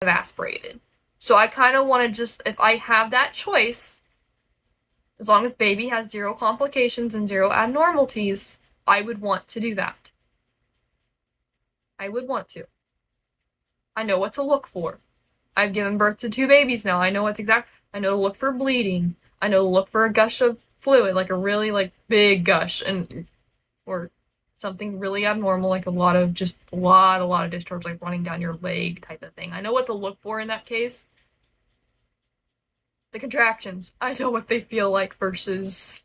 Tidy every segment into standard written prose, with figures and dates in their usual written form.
aspirated. So I kind of want to just, if I have that choice, as long as baby has 0 complications and 0 abnormalities, I would want to do that. I would want to. I know what to look for. I've given birth to 2 babies now. I know what's exact. I know to look for bleeding. I know to look for a gush of fluid, like a really big gush, or something really abnormal, like a lot of discharge, like running down your leg type of thing. I know what to look for in that case. The contractions, I know what they feel like versus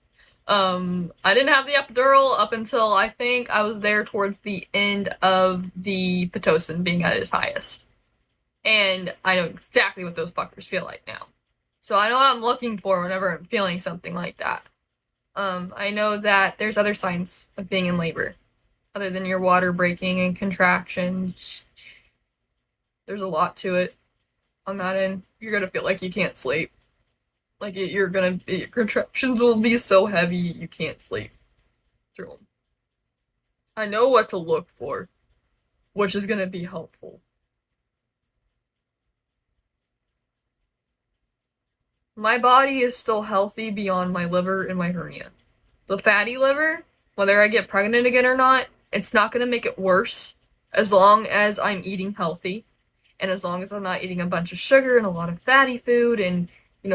I didn't have the epidural up until I think I was there towards the end of the Pitocin being at its highest. And I know exactly what those fuckers feel like now. So I know what I'm looking for whenever I'm feeling something like that. I know that there's other signs of being in labor, other than your water breaking and contractions. There's a lot to it on that end. You're gonna feel like you can't sleep. Your contractions will be so heavy you can't sleep through them. I know what to look for, which is gonna be helpful. My body is still healthy beyond my liver and my hernia. The fatty liver, whether I get pregnant again or not, it's not gonna make it worse as long as I'm eating healthy and as long as I'm not eating a bunch of sugar and a lot of fatty food and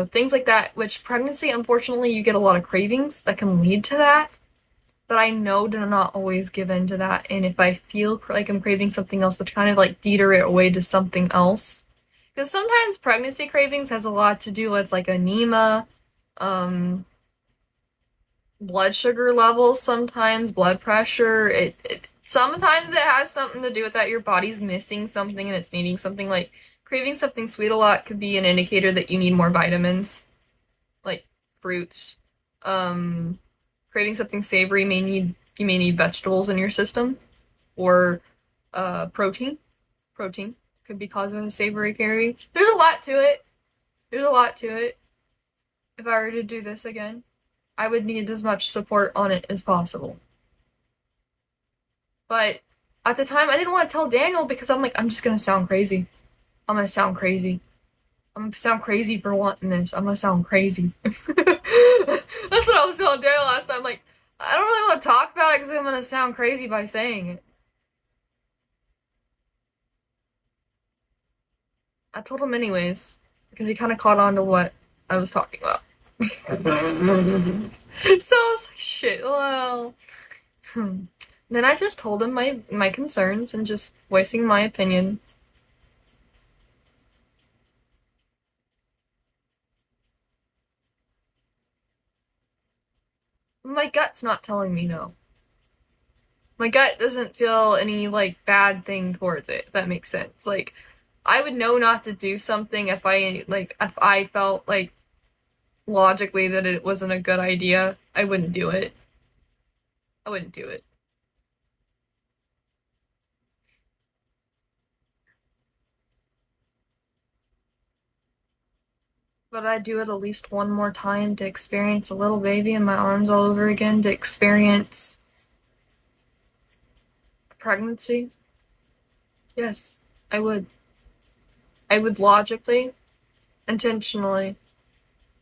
things like that, which pregnancy, unfortunately, you get a lot of cravings that can lead to that. But I know to not always give in to that. And if I feel like I'm craving something else, to kind of deter it away to something else. Because sometimes pregnancy cravings has a lot to do with anemia, blood sugar levels, sometimes blood pressure. Sometimes it has something to do with that. Your body's missing something and it's needing something. Like craving something sweet a lot could be an indicator that you need more vitamins, like fruits. Craving something savory you may need vegetables in your system, or protein. Protein could be causing a savory craving. There's a lot to it. There's a lot to it. If I were to do this again, I would need as much support on it as possible. But at the time, I didn't want to tell Daniel because I'm like, I'm just gonna sound crazy. I'm gonna sound crazy. I'm gonna sound crazy for wanting this. I'm gonna sound crazy. That's what I was telling Daniel last time. Like, I don't really want to talk about it because I'm gonna sound crazy by saying it. I told him anyways because he kind of caught on to what I was talking about. So I was like, shit. Well, then I just told him my concerns and just voicing my opinion. My gut's not telling me no. My gut doesn't feel any bad thing towards it, if that makes sense. Like I would know not to do something if I felt logically that it wasn't a good idea. I wouldn't do it. I wouldn't do it. But I'd do it at least one more time to experience a little baby in my arms all over again, to experience pregnancy. Yes, I would. I would logically, intentionally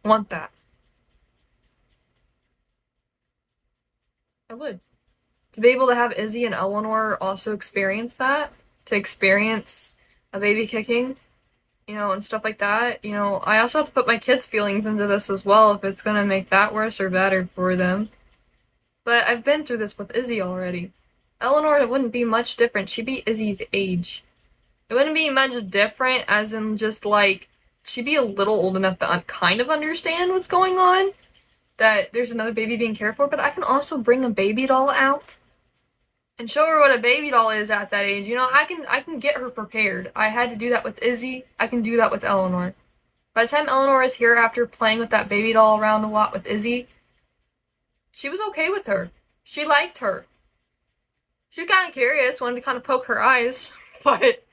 want that. I would. To be able to have Izzy and Eleanor also experience that, to experience a baby kicking, and stuff like that. I also have to put my kids' feelings into this as well if it's gonna make that worse or better for them. But I've been through this with Izzy already. Eleanor, it wouldn't be much different. She'd be Izzy's age. It wouldn't be much different as in just she'd be a little old enough to kind of understand what's going on. That there's another baby being cared for, but I can also bring a baby doll out and show her what a baby doll is at that age. I can get her prepared. I had to do that with Izzy. I can do that with Eleanor. By the time Eleanor is here after playing with that baby doll around a lot with Izzy, she was okay with her. She liked her. She was kind of curious, wanted to kind of poke her eyes, but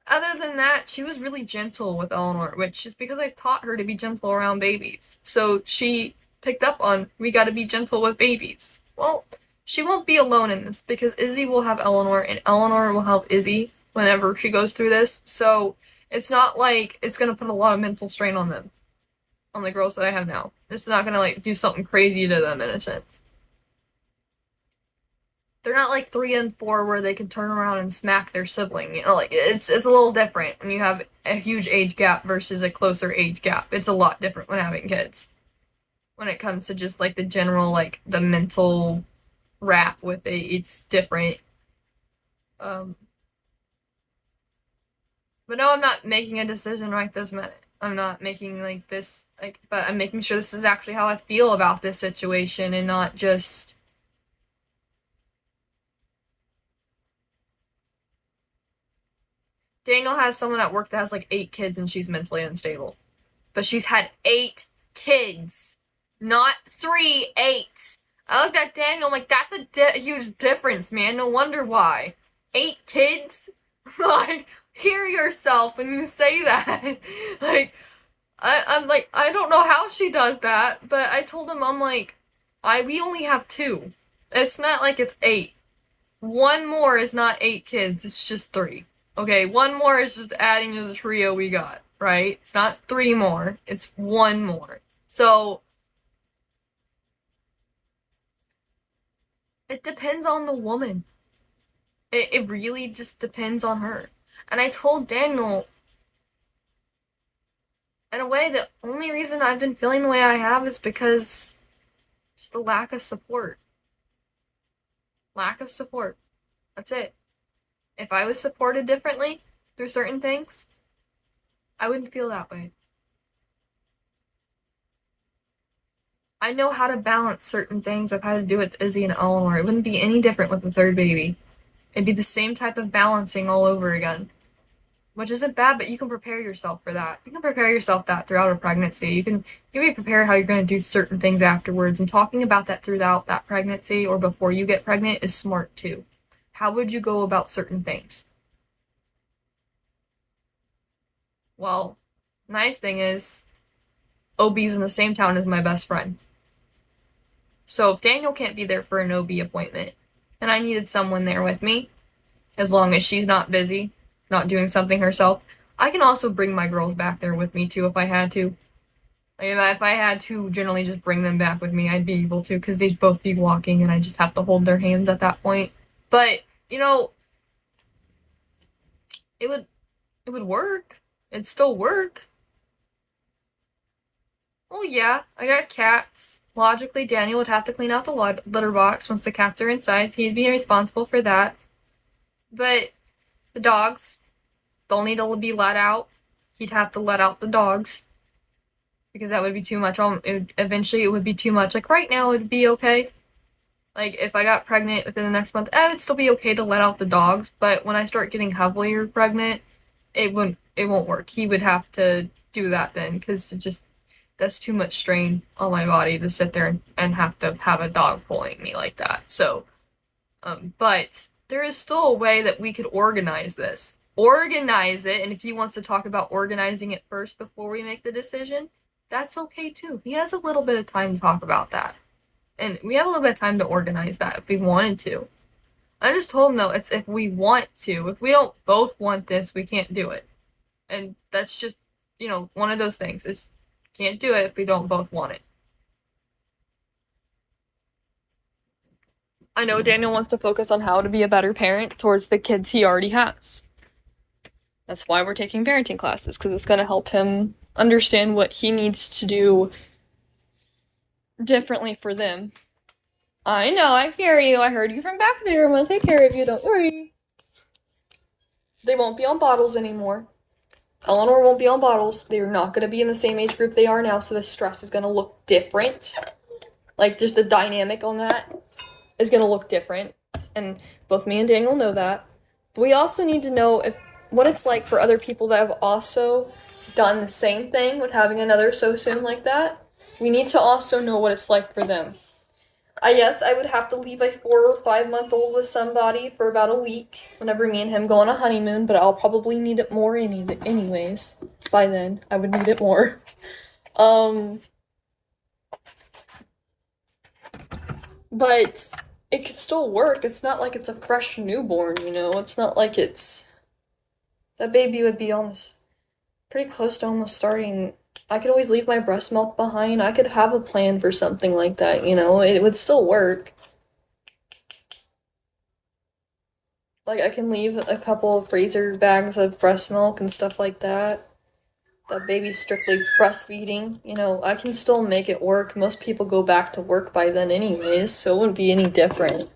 other than that, she was really gentle with Eleanor, which is because I've taught her to be gentle around babies. So she picked up on, we gotta be gentle with babies. Well, she won't be alone in this because Izzy will have Eleanor and Eleanor will help Izzy whenever she goes through this. So It's not like it's gonna put a lot of mental strain on them, on the girls that I have now. It's not gonna like do something crazy to them in a sense. They're not like 3 and 4 where they can turn around and smack their sibling. You know, like it's a little different when you have a huge age gap versus a closer age gap. It's a lot different when having kids. When it comes to just like the general like the mental wrap with it, it's different. Um, but no, I'm not making a decision right this minute. I'm not making like this like, but I'm making sure this is actually how I feel about this situation and not just. Daniel has someone at work that has like 8 kids and she's mentally unstable. But she's had 8 kids, not 3, 8. I looked at Daniel, I'm like, that's a huge difference, man. No wonder why. 8 kids? Like, hear yourself when you say that. Like, I'm like, I don't know how she does that, but I told him, I'm like, we only have 2. It's not like it's 8. One more is not 8 kids, it's just 3. Okay, one more is just adding to the trio we got, right? It's not 3 more, it's 1 more. So, it depends on the woman. It really just depends on her. And I told Daniel, in a way, the only reason I've been feeling the way I have is because just the lack of support. Lack of support. That's it. If I was supported differently through certain things, I wouldn't feel that way. I know how to balance certain things I've had to do with Izzy and Eleanor. It wouldn't be any different with the third baby. It'd be the same type of balancing all over again. Which isn't bad, but you can prepare yourself for that. You can prepare yourself that throughout a pregnancy. You can be prepared how you're going to do certain things afterwards, and talking about that throughout that pregnancy or before you get pregnant is smart too. How would you go about certain things? Well, nice thing is, OB's in the same town as my best friend. So if Daniel can't be there for an OB appointment, and I needed someone there with me, as long as she's not busy, not doing something herself, I can also bring my girls back there with me too if I had to. Like, if I had to generally just bring them back with me, I'd be able to, because they'd both be walking and I just have to hold their hands at that point. But, you know, it would work. It'd still work. Well, yeah, I got cats. Logically, Daniel would have to clean out the litter box once the cats are inside, so he'd be responsible for that. But the dogs, they'll need to be let out. He'd have to let out the dogs. Because that would be too much. Eventually, it would be too much. Like, right now, it'd be okay. Like, if I got pregnant within the next month, it would still be okay to let out the dogs. But when I start getting heavily pregnant, it won't work. He would have to do that then, because that's too much strain on my body to sit there and have to have a dog pulling me like that. So, but there is still a way that we could organize this. Organize it, and if he wants to talk about organizing it first before we make the decision, that's okay too. He has a little bit of time to talk about that. And we have a little bit of time to organize that if we wanted to. I just told him though, it's if we want to. If we don't both want this, we can't do it. And that's just, one of those things. It's can't do it if we don't both want it. I know Daniel wants to focus on how to be a better parent towards the kids he already has. That's why we're taking parenting classes, because it's going to help him understand what he needs to do differently for them. I know, I hear you. I heard you from back there. I'm going to take care of you. Don't worry. They won't be on bottles anymore. Eleanor won't be on bottles. They're not going to be in the same age group they are now, so the stress is going to look different. Like, just the dynamic on that is going to look different. And both me and Daniel know that. But we also need to know what it's like for other people that have also done the same thing with having another so soon like that. We need to also know what it's like for them. Yes, I would have to leave a 4 or 5 month old with somebody for about a week whenever me and him go on a honeymoon, but I'll probably need it more anyways. By then, I would need it more. But it could still work. It's not like it's a fresh newborn, It's not like that baby would be on this. pretty close to almost starting. I could always leave my breast milk behind. I could have a plan for something like that, you know? It would still work. Like, I can leave a couple of freezer bags of breast milk and stuff like that. The baby's strictly breastfeeding, you know, I can still make it work. Most people go back to work by then anyways, so it wouldn't be any different.